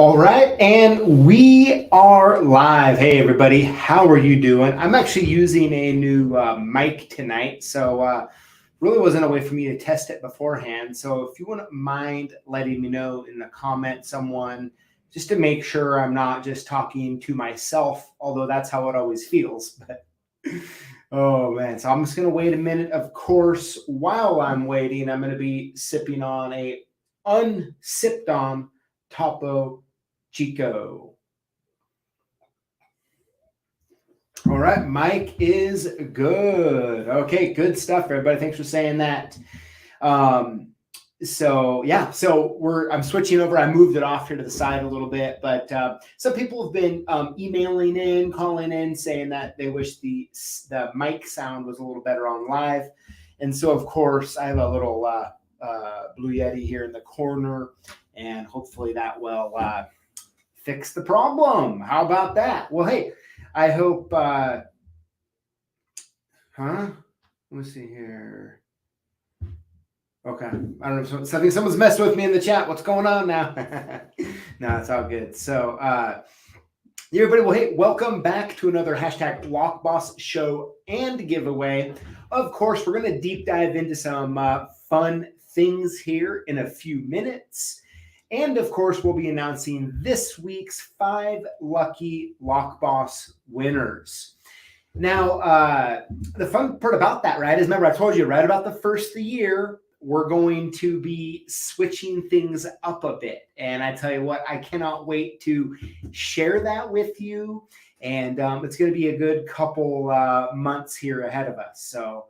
All right, and we are live. Hey, everybody, how are you doing? I'm actually using a new mic tonight, so really wasn't a way for me to test it beforehand. So if you wouldn't mind letting me know in the comment, someone, just to make sure I'm not just talking to myself, although that's how it always feels. But oh man, so I'm just gonna wait a minute. Of course, while I'm waiting, I'm gonna be sipping on a unsipped on Topo Chico. All right, Mike is good. Okay, good stuff, everybody. Thanks for saying that. So I'm switching over. I moved it off here to the side a little bit, but some people have been emailing in, calling in, saying that they wish the mic sound was a little better on live. And so, of course, I have a little Blue Yeti here in the corner, and hopefully that will fix the problem. How about that? Well, hey, I hope, let me see here. Okay. I don't know. Someone's messed with me in the chat. What's going on now? No, it's all good. So, everybody, well, hey, welcome back to another hashtag Lockboss show and giveaway. Of course, we're going to deep dive into some fun things here in a few minutes. And of course, we'll be announcing this week's 5 lucky Lockboss winners. Now, the fun part about that, right, is remember I told you right about the first of the year, we're going to be switching things up a bit. And I tell you what, I cannot wait to share that with you. And it's going to be a good couple months here ahead of us. So,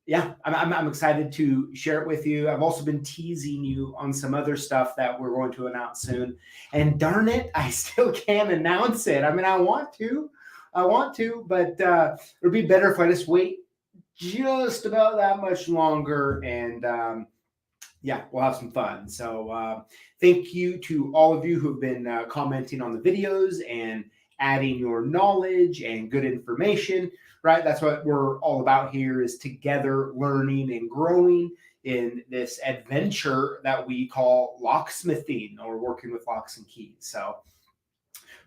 yeah, I'm excited to share it with you. I've also been teasing you on some other stuff that we're going to announce soon. And darn it, I still can't announce it. I mean, I want to, but it would be better if I just wait just about that much longer. And yeah, we'll have some fun. So thank you to all of you who've been commenting on the videos and adding your knowledge and good information. Right, that's what we're all about here, is together learning and growing in this adventure that we call locksmithing, or working with locks and keys. So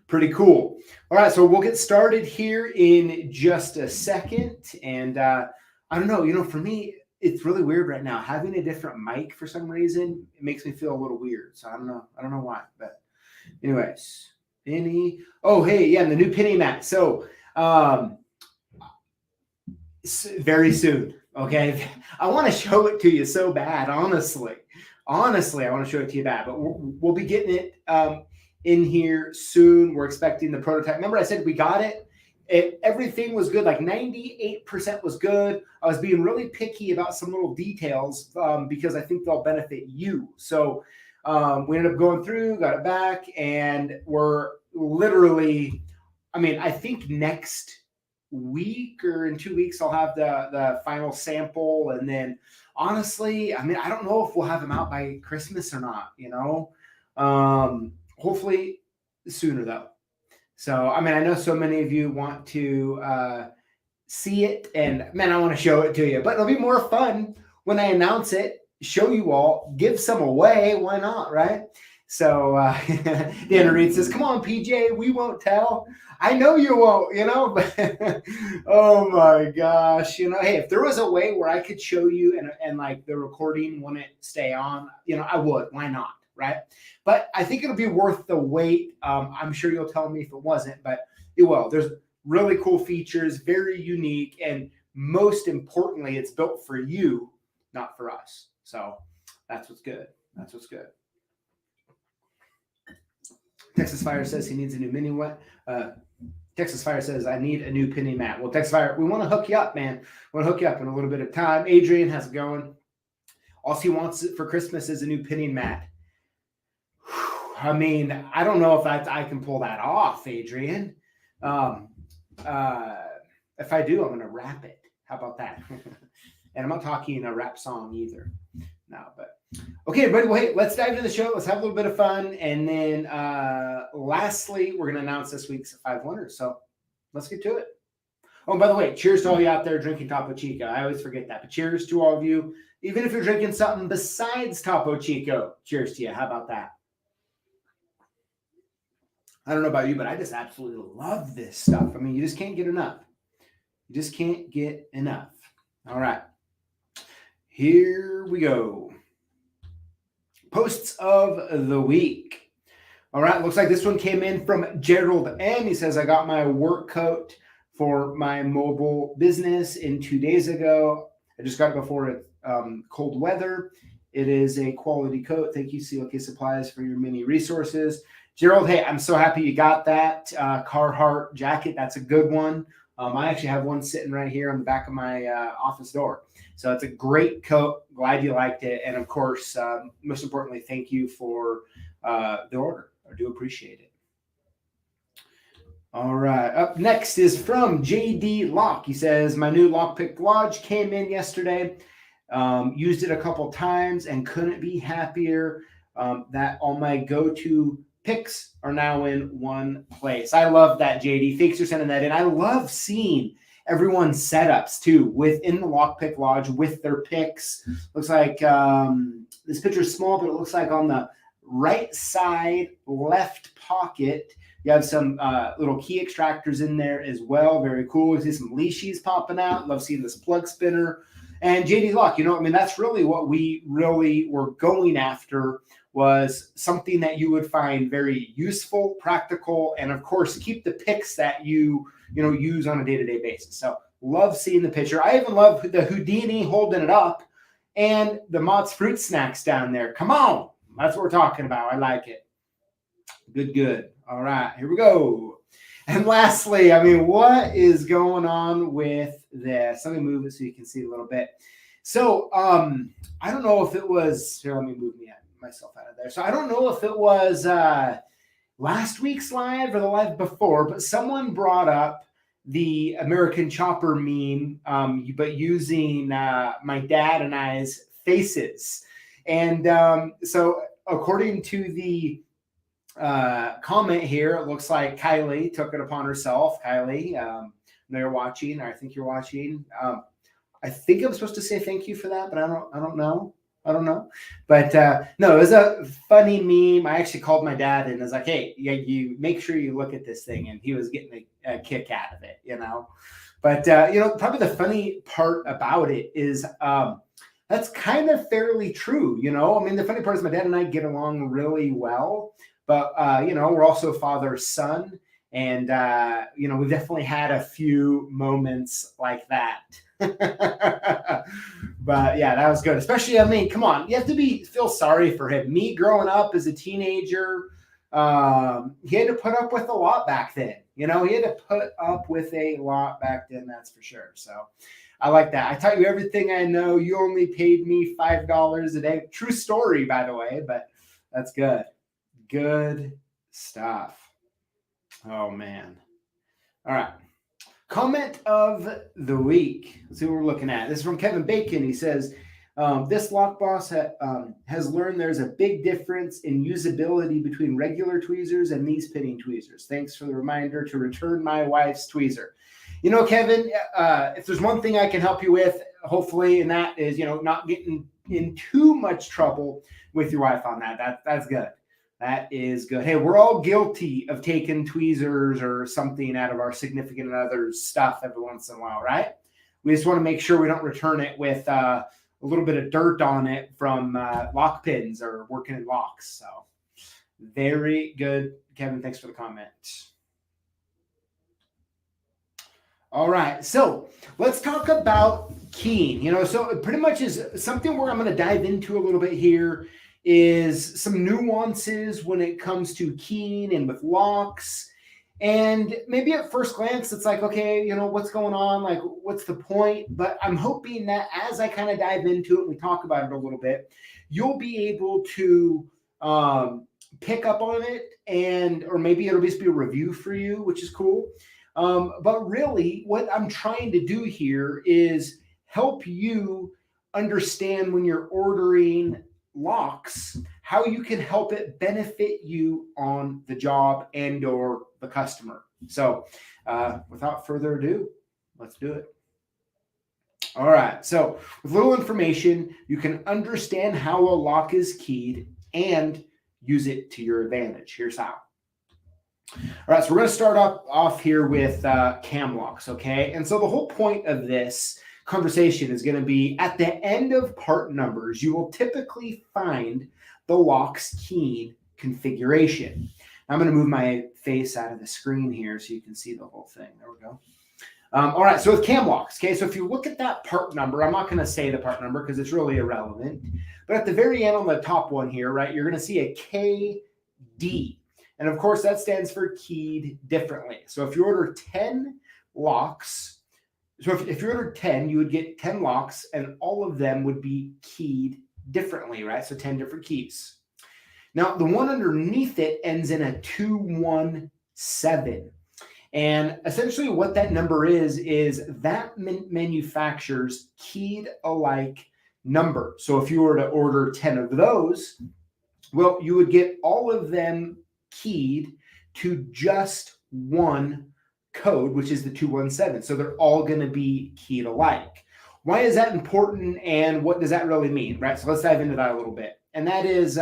pretty cool. All right, so we'll get started here in just a second. And I don't know, for me, it's really weird right now. Having a different mic for some reason, it makes me feel a little weird. So I don't know why. But anyways, oh, hey, yeah, and the new penny mat. So very soon. Okay. I want to show it to you so bad. Honestly, I want to show it to you bad, but we'll be getting it in here soon. We're expecting the prototype. Remember I said we got it. Everything was good. Like 98% was good. I was being really picky about some little details because I think they'll benefit you. So we ended up going through, got it back, and we're literally, I think next week or in 2 weeks I'll have the final sample. And then honestly, I don't know if we'll have them out by Christmas or not, hopefully sooner though. So I know so many of you want to see it, and man, I want to show it to you, but it'll be more fun when I announce it, show you all, give some away. Why not, right? So Dana Reed says, come on, PJ, we won't tell. I know you won't, but oh my gosh, hey, if there was a way where I could show you and like the recording wouldn't stay on, I would. Why not, right? But I think it'll be worth the wait. I'm sure you'll tell me if it wasn't, but it will. There's really cool features, very unique, and most importantly, it's built for you, not for us. So that's what's good. That's what's good. Texas Fire says he needs a new mini what? Texas Fire says, I need a new penny mat. Well, Texas Fire, we want to hook you up, man. We want to hook you up in a little bit of time. Adrian, how's it going? All he wants for Christmas is a new penny mat. I don't know if I can pull that off, Adrian. If I do, I'm going to rap it. How about that? And I'm not talking a rap song either. No, but okay, everybody. Well, hey, let's dive into the show. Let's have a little bit of fun. And then lastly, we're going to announce this week's 5 winners. So let's get to it. Oh, and by the way, cheers to all you out there drinking Topo Chico. I always forget that. But cheers to all of you. Even if you're drinking something besides Topo Chico, cheers to you. How about that? I don't know about you, but I just absolutely love this stuff. I mean, you just can't get enough. You just can't get enough. All right. Here we go. Posts of the week. All right. Looks like this one came in from Gerald N. He says, I got my work coat for my mobile business in 2 days ago. I just got it before it's cold weather. It is a quality coat. Thank you, CLKsupplies, for your many resources. Gerald, hey, I'm so happy you got that Carhartt jacket. That's a good one. I actually have one sitting right here on the back of my office door. So it's a great coat. Glad you liked it. And of course, most importantly, thank you for the order. I do appreciate it. All right. Up next is from JD Lock. He says, my new Lockpick Lodge came in yesterday. Used it a couple times and couldn't be happier that all my go-to picks are now in one place. I love that, JD. Thanks for sending that in. I love seeing everyone's setups too within the Lockpick Lodge with their picks. Looks like this picture is small, but it looks like on the right side left pocket, you have some little key extractors in there as well. Very cool. We see some leashes popping out. Love seeing this plug spinner. And JD Lock, I mean, that's really what we really were going after, was something that you would find very useful, practical, and of course, keep the picks that you use on a day-to-day basis. So love seeing the picture. I even love the Houdini holding it up and the Mott's Fruit Snacks down there. Come on. That's what we're talking about. I like it. Good. All right, here we go. And lastly, I mean, what is going on with this? Let me move it so you can see a little bit. So I don't know if it was, here, let me move myself out of there. So I don't know if it was last week's live or the live before, but someone brought up the American Chopper meme, but using my dad and I's faces. And so according to the comment here, it looks like Kylie took it upon herself. Kylie, I know you're watching, or I think you're watching. I think I'm supposed to say thank you for that, but I don't know. But no, it was a funny meme. I actually called my dad and was like, hey, you make sure you look at this thing. And he was getting a kick out of it, But, probably the funny part about it is that's kind of fairly true, I mean, the funny part is my dad and I get along really well. But, we're also father-son. And, we've definitely had a few moments like that. But yeah, that was good. Especially, I mean, come on, you have to feel sorry for him. Me growing up as a teenager, he had to put up with a lot back then. He had to put up with a lot back then, that's for sure. So I like that. I taught you everything I know. You only paid me $5 a day. True story, by the way, but that's good. Good stuff. Oh, man. All right. Comment of the week. Let's see what we're looking at. This is from Kevin Bacon. He says, this Lockboss has learned there's a big difference in usability between regular tweezers and these pinning tweezers. Thanks for the reminder to return my wife's tweezer. Kevin, if there's one thing I can help you with, hopefully, and that is, not getting in too much trouble with your wife on that. That's good. That is good. Hey, we're all guilty of taking tweezers or something out of our significant other's stuff every once in a while, right? We just want to make sure we don't return it with a little bit of dirt on it from lock pins or working in locks. So very good, Kevin. Thanks for the comment. All right, so let's talk about keying. So it pretty much is something where I'm going to dive into a little bit here is some nuances when it comes to keying and with locks. And maybe at first glance, it's like, okay, what's going on? Like, what's the point? But I'm hoping that as I kind of dive into it, we talk about it a little bit, you'll be able to pick up on it, or maybe it'll just be a review for you, which is cool. But really what I'm trying to do here is help you understand when you're ordering locks, how you can help it benefit you on the job and or the customer. So without further ado, let's do it. All right. So with little information, you can understand how a lock is keyed and use it to your advantage. Here's how. All right, so we're going to start off here with cam locks, okay? And so the whole point of this conversation is going to be at the end of part numbers, you will typically find the locks key configuration. I'm going to move my face out of the screen here so you can see the whole thing. There we go. All right, so with cam locks, okay, so if you look at that part number, I'm not going to say the part number because it's really irrelevant, but at the very end on the top one here, right, you're going to see a KD. And of course, that stands for keyed differently. So if you order 10 locks, so if you ordered 10, you would get 10 locks and all of them would be keyed differently, right? So 10 different keys. Now, the one underneath it ends in a 217. And essentially what that number is that manufacturer's keyed alike number. So if you were to order 10 of those, well, you would get all of them keyed to just one code, which is the 217. So they're all going to be keyed alike. Why is that important and what does that really mean, right? So let's dive into that a little bit. And that is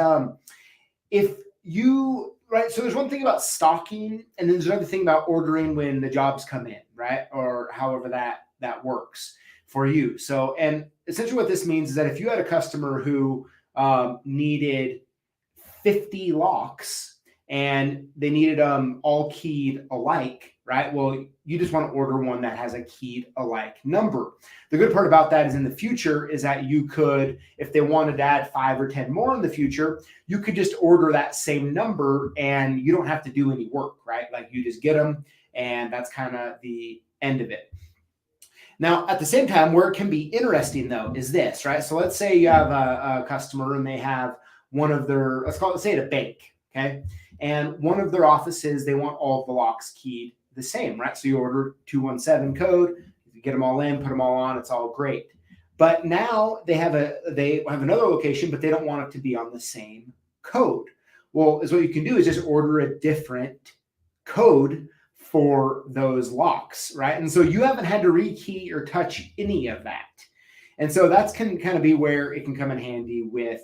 if you, right, so there's one thing about stocking and then there's another thing about ordering when the jobs come in, right? Or however that works for you. So, and essentially what this means is that if you had a customer who needed 50 locks, and they needed them all keyed alike, right? Well, you just want to order one that has a keyed alike number. The good part about that is in the future is that you could, if they wanted to add 5 or 10 more in the future, you could just order that same number and you don't have to do any work, right? Like you just get them and that's kind of the end of it. Now, at the same time, where it can be interesting though is this, right? So let's say you have a customer and they have one of their, let's say it a bank, okay? And one of their offices, they want all of the locks keyed the same, right? So you order 217 code, you get them all in, put them all on, it's all great. But now they have another location, but they don't want it to be on the same code. Well, is what you can do is just order a different code for those locks, right? And so you haven't had to rekey or touch any of that. And so that's can kind of be where it can come in handy with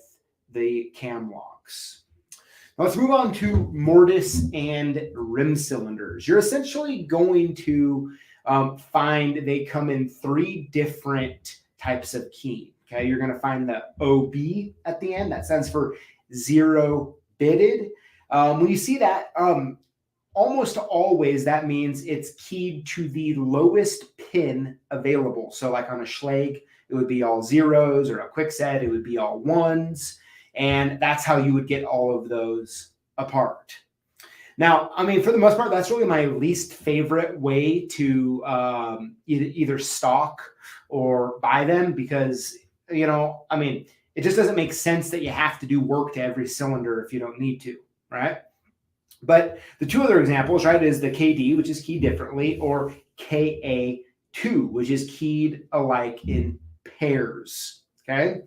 the cam locks. Now let's move on to mortise and rim cylinders. You're essentially going to find they come in 3 different types of key. Okay, you're going to find the OB at the end. That stands for zero bitted. When you see that, almost always that means it's keyed to the lowest pin available. So like on a Schlage, it would be all zeros, or a Quickset, it would be all ones. And that's how you would get all of those apart. Now, I mean, for the most part, that's really my least favorite way to either stock or buy them because, you know, I mean, it just doesn't make sense that you have to do work to every cylinder if you don't need to, right? But the 2 other examples, right, is the KD, which is keyed differently, or KA2, which is keyed alike in pairs, okay?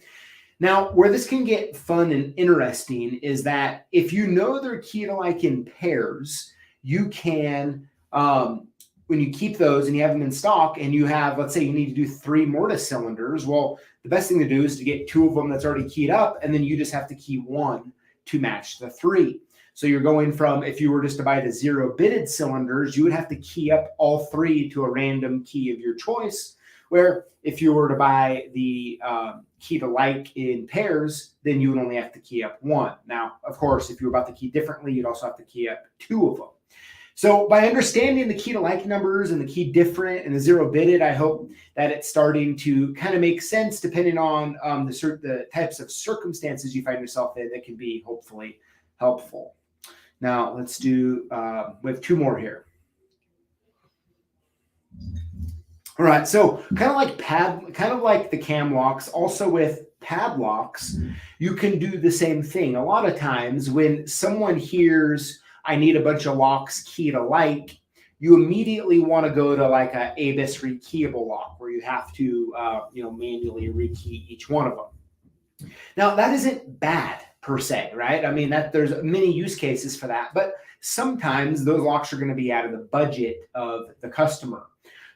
Now, where this can get fun and interesting is that if you know they're keyed alike in pairs, you can, when you keep those and you have them in stock and you have, let's say you need to do 3 mortise cylinders, well, the best thing to do is to get 2 of them that's already keyed up, and then you just have to key 1 to match the 3. So you're going from, if you were just to buy the 0 bitted cylinders, you would have to key up all 3 to a random key of your choice. Where if you were to buy the keyed alike in pairs, then you would only have to key up 1. Now, of course, if you were about to key differently, you'd also have to key up 2 of them. So by understanding the keyed alike numbers and the key different and the 0 bitted, I hope that it's starting to kind of make sense depending on the types of circumstances you find yourself in that can be hopefully helpful. Now let's do, we have 2 more here. All right, so kind of like the cam locks, also with padlocks, you can do the same thing. A lot of times when someone hears, I need a bunch of locks keyed alike, you immediately want to go to like a ABIS rekeyable lock where you have to manually rekey each one of them. Now that isn't bad per se, right? I mean, that there's many use cases for that, but sometimes those locks are going to be out of the budget of the customer.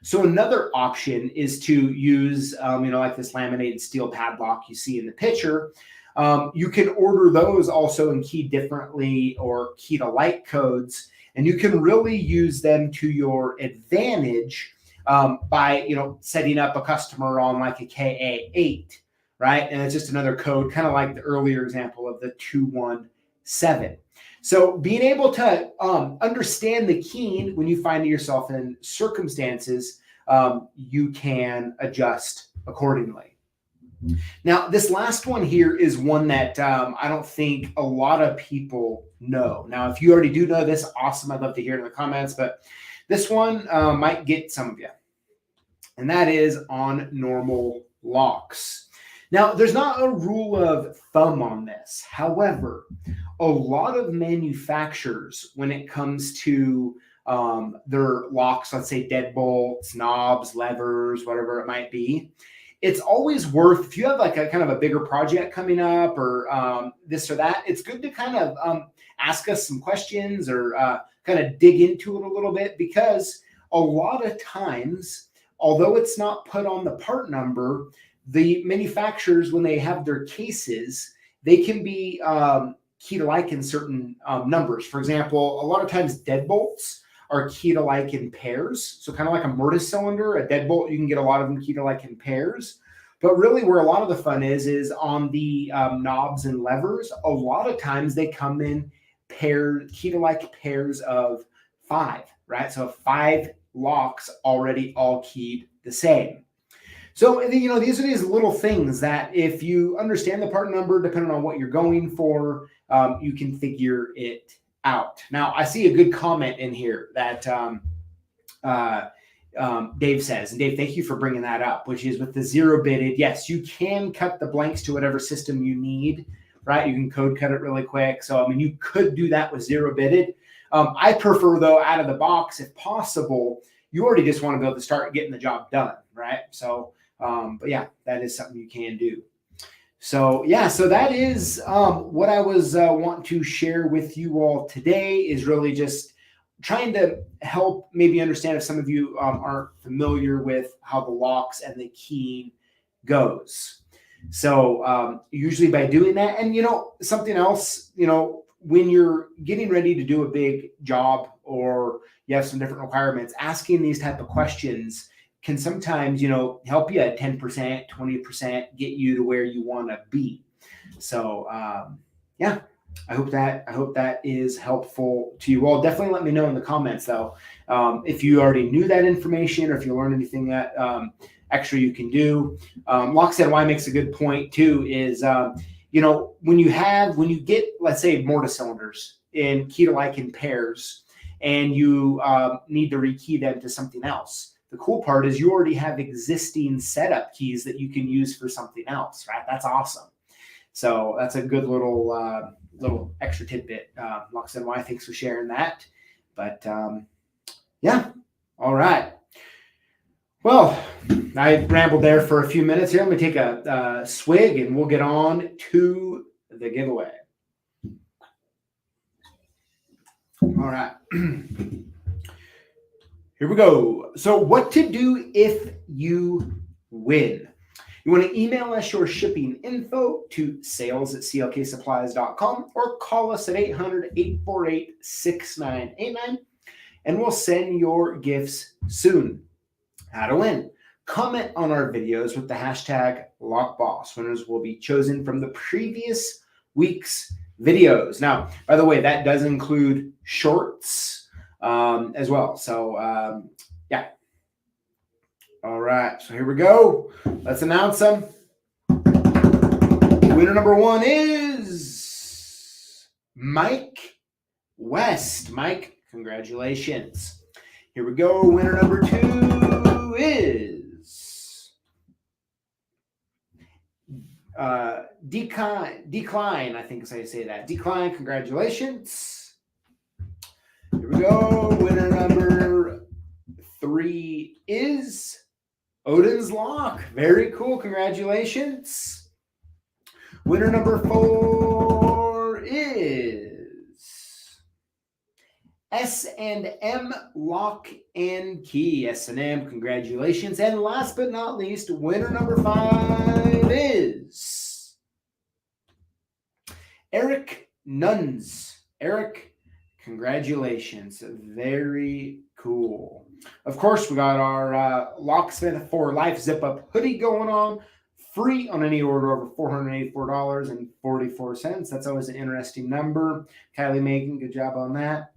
So another option is to use, like this laminated steel padlock you see in the picture. You can order those also in key differently or key to light codes, and you can really use them to your advantage by setting up a customer on like a KA8, right? And it's just another code, kind of like the earlier example of the 217. So being able to understand the keying when you find yourself in circumstances, you can adjust accordingly. Now, this last one here is one that I don't think a lot of people know. Now, if you already do know this, awesome. I'd love to hear it in the comments, but this one might get some of you. And that is on normal locks. Now, there's not a rule of thumb on this. However, a lot of manufacturers, when it comes to their locks, let's say deadbolts, knobs, levers, whatever it might be, it's always worth, if you have like a kind of a bigger project coming up or this or that, it's good to kind of ask us some questions or kind of dig into it a little bit, because a lot of times, although it's not put on the part number, the manufacturers, when they have their cases, they can be key to like in certain numbers. For example, a lot of times deadbolts are key to like in pairs. So kind of like a mortise cylinder, a deadbolt, you can get a lot of them key to like in pairs. But really where a lot of the fun is on the knobs and levers. A lot of times they come in key to like pairs of 5, right? So 5 locks already all keyed the same. So, these are these little things that if you understand the part number, depending on what you're going for, you can figure it out. Now, I see a good comment in here that Dave says, and Dave, thank you for bringing that up, which is with the 0-bitted. Yes, you can cut the blanks to whatever system you need, right? You can code cut it really quick. So, you could do that with 0-bitted. I prefer, though, out of the box, if possible, you already just want to be able to start getting the job done, right? So, but yeah, that is something you can do. So yeah, so that is what I was wanting to share with you all today, is really just trying to help maybe understand if some of you aren't familiar with how the locks and the keying goes. So usually by doing that, and something else, when you're getting ready to do a big job or you have some different requirements, asking these type of questions can sometimes, help you at 10%, 20%, get you to where you want to be. So, yeah, I hope that is helpful to you all. Definitely let me know in the comments, though, if you already knew that information or if you learned anything that extra you can do. Lock said Y makes a good point, too, is, when you get, let's say, mortise cylinders in key to like in pairs, and you need to rekey them to something else. The cool part is you already have existing setup keys that you can use for something else, right? That's awesome. So that's a good little extra tidbit. Locksmith Y, thanks for sharing that. But yeah, all right. Well, I rambled there for a few minutes here. I'm going to take a swig and we'll get on to the giveaway. All right. Here we go. So what to do if you win. You want to email us your shipping info to sales@CLKsupplies.com or call us at 800-848-6989 and we'll send your gifts soon. How to win. Comment on our videos with the hashtag Lockboss. Winners will be chosen from the previous week's videos. Now, by the way, that does include shorts as well. So, yeah. All right. So here we go. Let's announce them. Winner number 1 is Mike West. Mike, congratulations. Here we go. Winner number 2 is Decline. I think is how you say that. Decline, congratulations. Here we go. Winner number 3 is Odin's Lock. Very cool. Congratulations. Winner number 4 is S&M Lock and Key. S&M, congratulations. And last but not least, winner number 5 is Eric Nuns. Eric, congratulations. Very cool. Of course, we got our Locksmith for Life Zip Up hoodie going on. Free on any order over $484.44. That's always an interesting number. Kylie Megan, good job on that.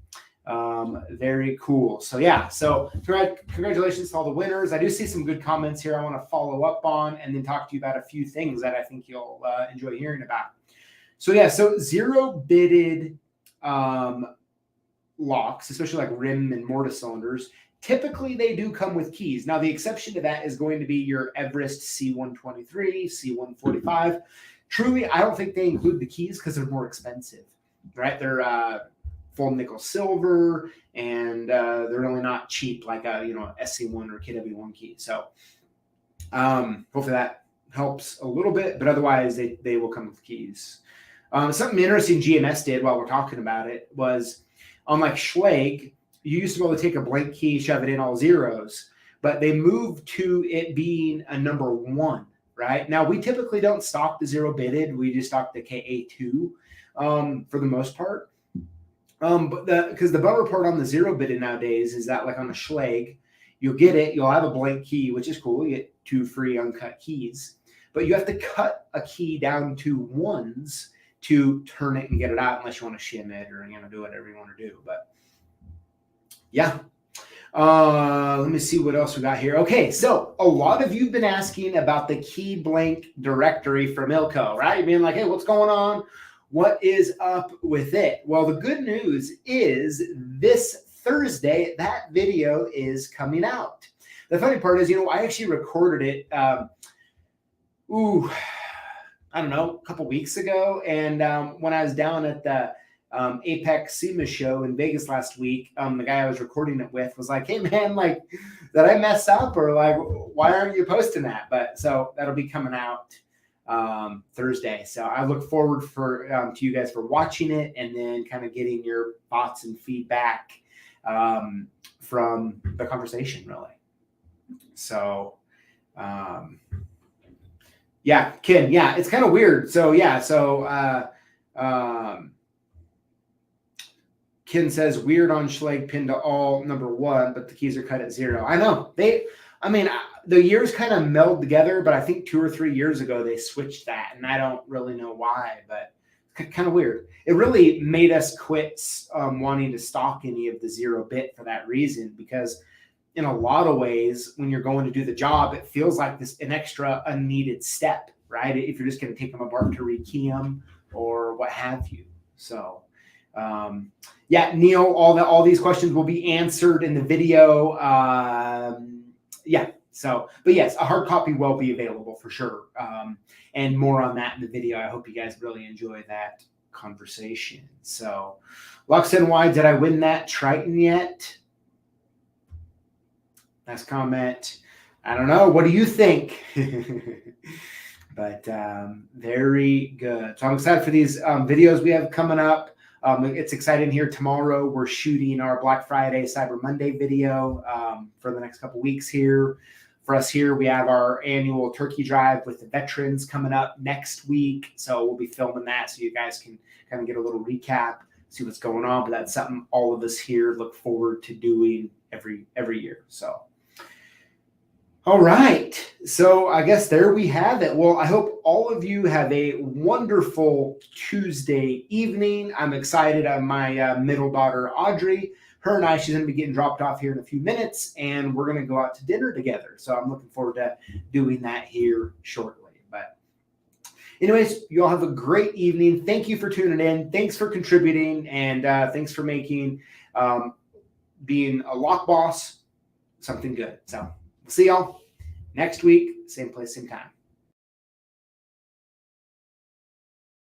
Very cool. So yeah, so congratulations to all the winners. I do see some good comments here I want to follow up on and then talk to you about a few things that I think you'll enjoy hearing about. So yeah, so zero bidded locks, especially like rim and mortise cylinders, typically they do come with keys. Now the exception to that is going to be your Everest C123, C145. Truly, I don't think they include the keys because they're more expensive, right? They're full nickel silver, and they're really not cheap like a SC1 or KW1 key. So hopefully that helps a little bit, but otherwise they will come with keys. Something interesting GMS did while we're talking about it was on like Schlage, you used to be able to take a blank key, shove it in all zeros, but they moved to it being a number 1, right? Now we typically don't stock the zero bidded. We just stock the KA2 for the most part. But because the bummer part on the zero bidded nowadays is that like on a Schlage, you'll get it, you'll have a blank key, which is cool. You get 2 free uncut keys, but you have to cut a key down to 1s to turn it and get it out unless you want to shim it or do whatever you want to do. But yeah. Let me see what else we got here. Okay, so a lot of you have been asking about the key blank directory from Ilko, right? You're being like, hey, what's going on? What is up with it? Well, the good news is this Thursday, that video is coming out. The funny part is, I actually recorded it, I don't know, a couple weeks ago. And when I was down at the Apex SEMA show in Vegas last week, the guy I was recording it with was like, hey man, like, did I mess up? Or like, why aren't you posting that? But so that'll be coming out Thursday. So I look forward to you guys for watching it and then kind of getting your thoughts and feedback from the conversation, really. So, yeah, Ken. Yeah, it's kind of weird. So yeah, Ken says weird on Schlage pin to all number 1, but the keys are cut at 0. I know the years kind of meld together, but I think 2 or 3 years ago they switched that, and I don't really know why, but it's kind of weird. It really made us quit wanting to stock any of the 0 bit for that reason, because in a lot of ways, when you're going to do the job, it feels like an extra unneeded step, right? If you're just going to take them apart to rekey them or what have you. So, yeah, Neil, all these questions will be answered in the video. Yeah. So, but yes, a hard copy will be available for sure. And more on that in the video. I hope you guys really enjoy that conversation. So, Lux and Y, did I win that Triton yet? Nice comment. I don't know. What do you think? But very good. So I'm excited for these videos we have coming up. It's exciting here. Tomorrow we're shooting our Black Friday, Cyber Monday video for the next couple weeks here. For us here, we have our annual turkey drive with the veterans coming up next week. So we'll be filming that so you guys can kind of get a little recap, see what's going on. But that's something all of us here look forward to doing every year. So. All right. So I guess there we have it. Well, I hope all of you have a wonderful Tuesday evening. I'm excited. My middle daughter, Audrey, her and I, she's going to be getting dropped off here in a few minutes, and we're going to go out to dinner together. So I'm looking forward to doing that here shortly. But anyways, you all have a great evening. Thank you for tuning in. Thanks for contributing, and thanks for making being a lock boss something good. So. We'll see y'all next week, same place, same time.